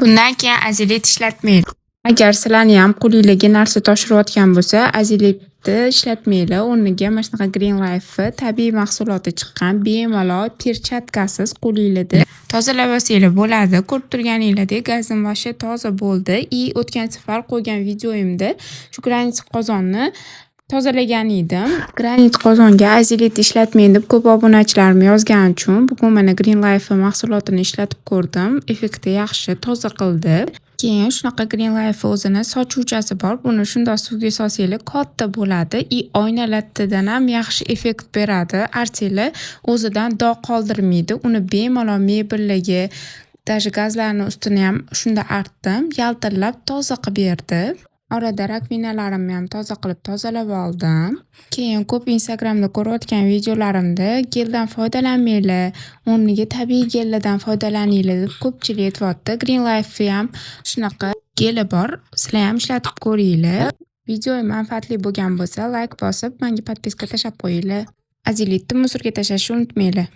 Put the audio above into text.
Bundan keyin azilit ishlatmanglar. Agar sizlarni ham qo'lingizga narsa toshirayotgan bo'lsa, azilitni ishlatmanglar. O'rniga mana shunaqa Green Life tabiiy mahsuloti chiqqan bemalol perchatkasiz qo'lingizda tozalab olsanglar bo'ladi. Ko'rib turganingizdek gazim vashi toza bo'ldi. O'tgan safar qo'ygan videoyimda shu granit qozonni tozalagan edim. Granit qozonga azilit ishlatmang deb ko'p obunachilarim yozgani uchun bugun mana Green Life mahsulotini ishlatib ko'rdim. Effekti yaxshi, toza qildi. Keyin shunaqa Green Life o'zini sochuvchasi bor. Buni shunday suvga solsanglar katta bo'ladi. Oynalardan ham yaxshi effekt beradi. Artanglar o'zidan dog' qoldirmaydi. Uni bemalol mebellarga, даже gazlarning ustini ham shunda artdim. Yaltillab toza qilib berdi. Orada rakvinalarimni ham toza qilib tozalab oldim. Keyin ko'p Instagramda ko'rayotgan videolarimda geldan foydalanmanglar, o'rniga tabiiy gellardan foydalaninglar deb ko'pchilik aytayapti. Green Life ham shunaqa geli bor. Sizlar ham ishlatib ko'ringlar. Video manfaatli bo'lgan bo'lsa, like bosib, menga podpiska tashlab qo'yinglar. Azilitni musorga tashlashni unutmanglar.